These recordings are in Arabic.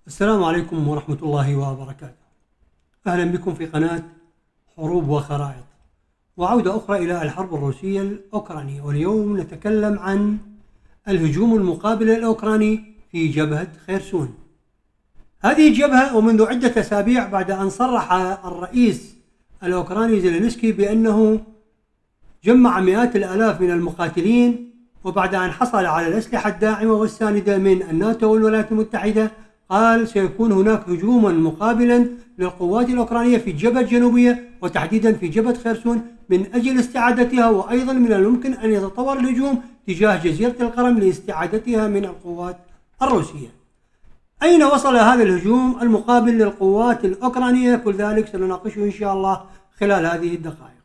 السلام عليكم ورحمة الله وبركاته. أهلا بكم في قناة حروب وخرائط، وعودة أخرى إلى الحرب الروسية الأوكرانية، واليوم نتكلم عن الهجوم المقابل الأوكراني في جبهة خيرسون. هذه الجبهة ومنذ عدة أسابيع بعد أن صرح الرئيس الأوكراني زيلينسكي بأنه جمع مئات الآلاف من المقاتلين، وبعد أن حصل على الأسلحة الداعمة والساندة من الناتو والولايات المتحدة، قال سيكون هناك هجوما مقابلا للقوات الأوكرانية في الجبهة الجنوبية وتحديدا في جبهة خيرسون من أجل استعادتها، وأيضا من الممكن أن يتطور الهجوم تجاه جزيرة القرم لاستعادتها من القوات الروسية. أين وصل هذا الهجوم المقابل للقوات الأوكرانية؟ كل ذلك سنناقشه إن شاء الله خلال هذه الدقائق.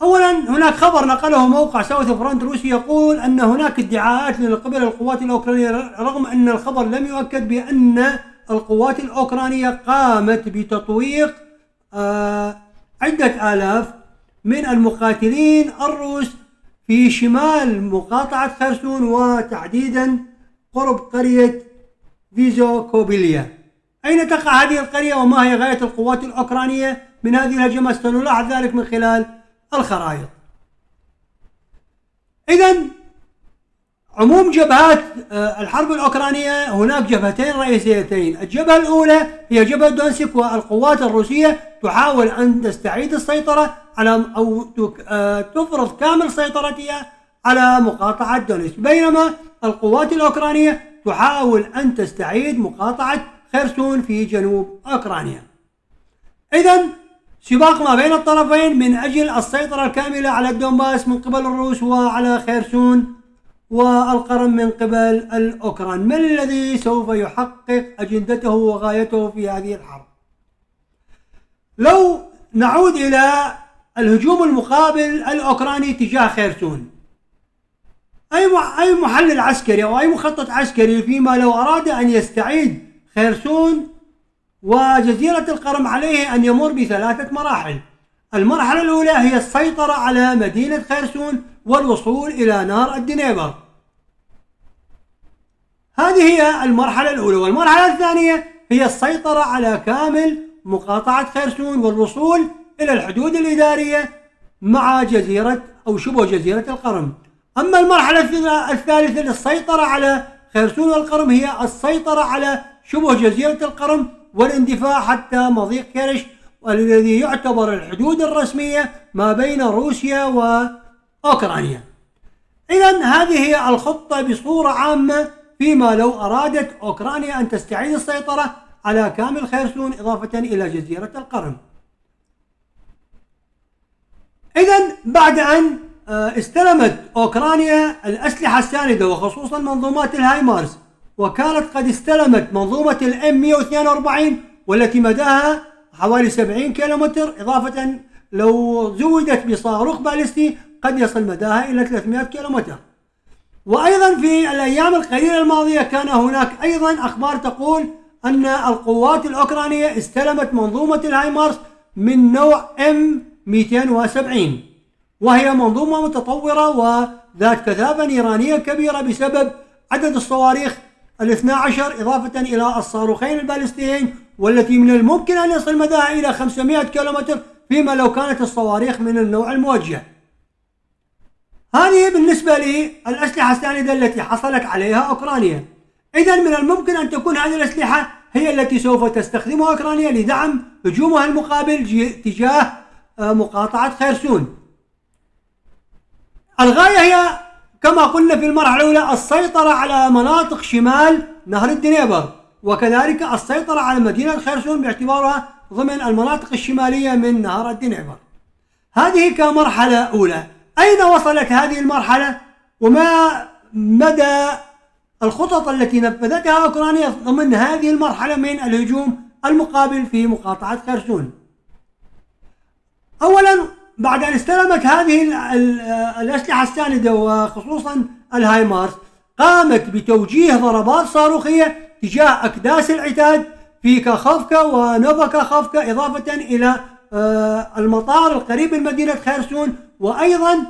أولا، هناك خبر نقله موقع ساوث فرونت روسي يقول أن هناك ادعاءات من قبل القوات الأوكرانية، رغم أن الخبر لم يؤكد، بأن القوات الأوكرانية قامت بتطويق عدة آلاف من المقاتلين الروس في شمال مقاطعة خيرسون، وتحديدا قرب قرية فيزوكوبيليا. أين تقع هذه القرية وما هي غاية القوات الأوكرانية من هذه الهجمات؟ سنلاحظ ذلك من خلال الخرائط. إذن عموم جبهات الحرب الأوكرانية، هناك جبهتين رئيسيتين. الجبهة الأولى هي جبهة دونسك، والقوات الروسية تحاول أن تستعيد السيطرة على أو تفرض كامل سيطرتها على مقاطعة دونسك، بينما القوات الأوكرانية تحاول أن تستعيد مقاطعة خيرسون في جنوب أوكرانيا. إذن سباق ما بين الطرفين من أجل السيطرة الكاملة على الدونباس من قبل الروس، وعلى خيرسون والقرم من قبل الأوكران. من الذي سوف يحقق أجندته وغايته في هذه الحرب؟ لو نعود إلى الهجوم المقابل الأوكراني تجاه خيرسون، أي محلل عسكري أو أي مخطط عسكري فيما لو أراد أن يستعيد خيرسون وجزيرة القرم عليه أن يمر بثلاثة مراحل. المرحلة الأولى هي السيطرة على مدينة خيرسون والوصول إلى نهر الدنيبر، هذه هي المرحلة الأولى. والمرحلة الثانية هي السيطرة على كامل مقاطعة خيرسون والوصول إلى الحدود الإدارية مع جزيرة أو شبه جزيرة القرم. أما المرحلة الثالثة للسيطرة على خيرسون والقرم هي السيطرة على شبه جزيرة القرم والاندفاع حتى مضيق كيرش، والذي يعتبر الحدود الرسمية ما بين روسيا وأوكرانيا. إذن هذه هي الخطة بصورة عامة فيما لو أرادت أوكرانيا أن تستعيد السيطرة على كامل خيرسون إضافة إلى جزيرة القرم. إذن بعد أن استلمت أوكرانيا الأسلحة الساندة وخصوصا منظومات الهايمارس، وكانت قد استلمت منظومة الام 142 والتي مداها حوالي 70 كيلومتر، إضافة لو زودت بصاروخ باليستي قد يصل مداها إلى 300 كيلومتر. وأيضا في الأيام القليلة الماضية كان هناك أيضا أخبار تقول أن القوات الأوكرانية استلمت منظومة الهايمارس من نوع ام 270، وهي منظومة متطورة وذات كثافة نيرانية كبيرة بسبب عدد الصواريخ 12 إضافة إلى الصاروخين البالستيين، والتي من الممكن أن يصل مداها إلى 500 كيلومتر فيما لو كانت الصواريخ من النوع الموجه. هذه بالنسبة للأسلحة الساندة التي حصلت عليها أوكرانيا. إذن من الممكن أن تكون هذه الأسلحة هي التي سوف تستخدمها أوكرانيا لدعم هجومها المقابل تجاه مقاطعة خيرسون. الغاية هي كما قلنا في المرحلة الأولى السيطرة على مناطق شمال نهر الدنيبر، وكذلك السيطرة على مدينة خيرسون باعتبارها ضمن المناطق الشمالية من نهر الدنيبر. هذه كمرحلة أولى. أين وصلت هذه المرحلة وما مدى الخطط التي نفذتها أوكرانيا ضمن هذه المرحلة من الهجوم المقابل في مقاطعة خيرسون؟ أولا، بعد أن استلمت هذه الأسلحة الساندة وخصوصا الهايمارس، قامت بتوجيه ضربات صاروخية تجاه أكداس العتاد في كاخوفكا ونوفا كاخوفكا، إضافة إلى المطار القريب من مدينة خيرسون. وأيضا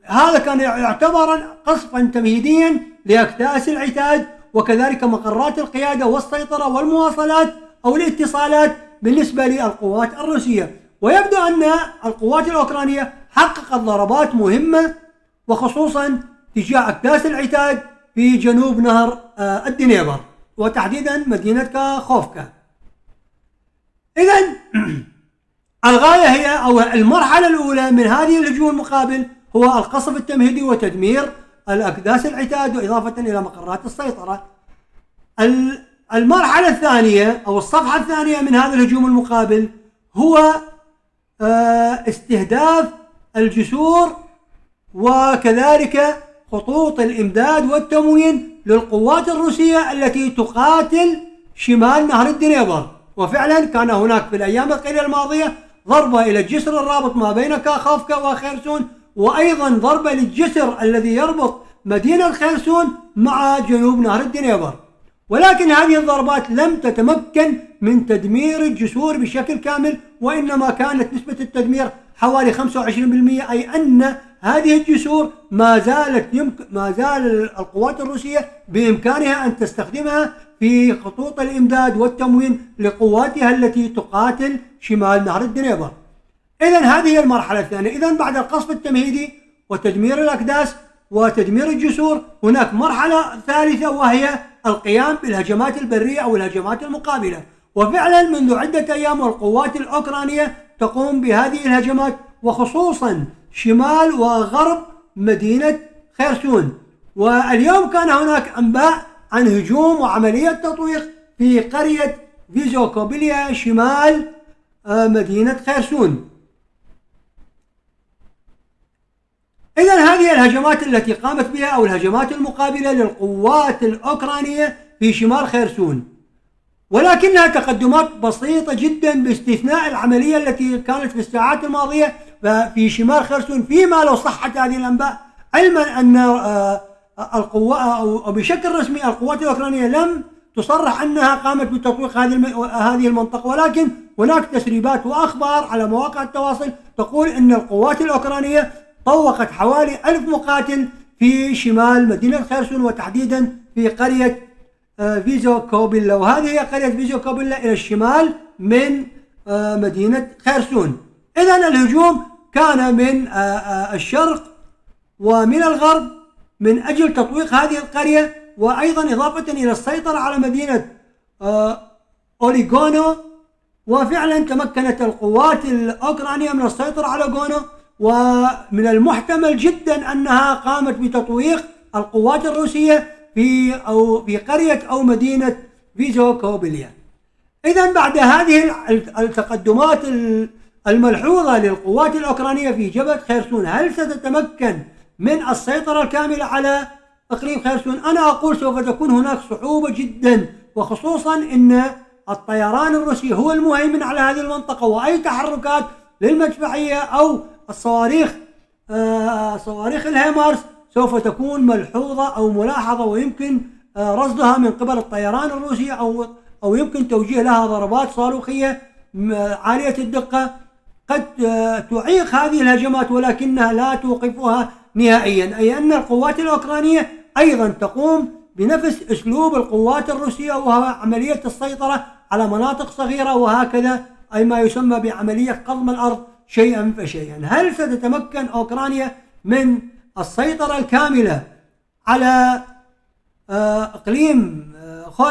هذا كان يعتبر قصفا تمهيديا لأكداس العتاد وكذلك مقرات القيادة والسيطرة والمواصلات أو الاتصالات بالنسبة للقوات الروسية. ويبدو أن القوات الأوكرانية حققت ضربات مهمة وخصوصا تجاه أكداس العتاد في جنوب نهر الدنيبر وتحديدا مدينة كاخوفكا. إذن الغاية هي أو المرحلة الأولى من هذه الهجوم المقابل هو القصف التمهيدي وتدمير الأكداس العتاد وإضافة إلى مقرات السيطرة. المرحلة الثانية أو الصفحة الثانية من هذا الهجوم المقابل هو استهداف الجسور وكذلك خطوط الإمداد والتموين للقوات الروسية التي تقاتل شمال نهر الدنيبر. وفعلا كان هناك في الأيام القليلة الماضية ضربة إلى الجسر الرابط ما بين كاخوفكا وخيرسون، وأيضا ضربة للجسر الذي يربط مدينة خيرسون مع جنوب نهر الدنيبر. ولكن هذه الضربات لم تتمكن من تدمير الجسور بشكل كامل، وإنما كانت نسبة التدمير حوالي 25%، أي أن هذه الجسور ما زال القوات الروسية بإمكانها أن تستخدمها في خطوط الإمداد والتموين لقواتها التي تقاتل شمال نهر الدنيبر. إذن هذه المرحلة الثانية. إذن بعد القصف التمهيدي وتدمير الأكداس وتدمير الجسور هناك مرحلة ثالثة وهي القيام بالهجمات البرية أو الهجمات المقابلة. وفعلا منذ عدة أيام القوات الأوكرانية تقوم بهذه الهجمات وخصوصا شمال وغرب مدينة خيرسون. واليوم كان هناك أنباء عن هجوم وعملية تطويق في قرية فيزوكوبيليا شمال مدينة خيرسون. إذن هذه الهجمات التي قامت بها أو الهجمات المقابلة للقوات الأوكرانية في شمال خيرسون، ولكنها تقدمات بسيطة جدا باستثناء العملية التي كانت في الساعات الماضية في شمال خيرسون، فيما لو صحت هذه الأنباء، علما أن القوات أو بشكل رسمي القوات الأوكرانية لم تصرح أنها قامت بتطويق هذه المنطقة، ولكن هناك تسريبات وأخبار على مواقع التواصل تقول أن القوات الأوكرانية طوقت حوالي 1000 مقاتل في شمال مدينة خيرسون وتحديدا في قرية فيزوكوبيلا، وهذه هي قرية فيزوكوبيلا إلى الشمال من مدينة خيرسون. إذن الهجوم كان من الشرق ومن الغرب من أجل تطويق هذه القرية، وأيضا إضافة إلى السيطرة على مدينة أوليغونو. وفعلا تمكنت القوات الأوكرانية من السيطرة على غونو، ومن المحتمل جدا أنها قامت بتطويق القوات الروسية في قرية أو مدينة فيزوكوبيليا. إذن بعد هذه التقدمات الملحوظة للقوات الأوكرانية في جبهة خيرسون، هل ستتمكن من السيطرة الكاملة على إقليم خيرسون؟ أنا أقول سوف تكون هناك صعوبة جدا، وخصوصا أن الطيران الروسي هو المهيمن على هذه المنطقة، وأي تحركات للمدفعية أو الصواريخ صواريخ الهيمارس سوف تكون ملحوظة أو ملاحظة، ويمكن رصدها من قبل الطيران الروسي أو يمكن توجيه لها ضربات صاروخية عالية الدقة قد تعيق هذه الهجمات ولكنها لا توقفها نهائيا، أي أن القوات الأوكرانية أيضا تقوم بنفس أسلوب القوات الروسية، وهو عملية السيطرة على مناطق صغيرة وهكذا، أي ما يسمى بعملية قضم الأرض شيئا فشيئا. هل ستتمكن أوكرانيا من السيطرة الكاملة على إقليم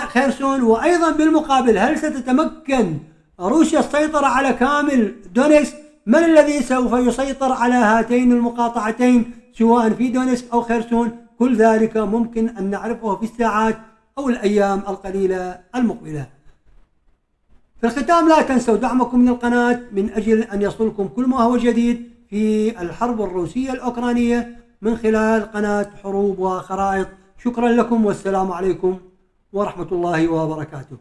خيرسون؟ وأيضا بالمقابل هل ستتمكن روسيا السيطرة على كامل دونيسك؟ من الذي سوف يسيطر على هاتين المقاطعتين سواء في دونيسك أو خيرسون؟ كل ذلك ممكن أن نعرفه في الساعات أو الأيام القليلة المقبلة. في الختام لا تنسوا دعمكم من القناة من أجل أن يصلكم كل ما هو جديد في الحرب الروسية الأوكرانية من خلال قناة حروب وخرائط. شكرا لكم والسلام عليكم ورحمة الله وبركاته.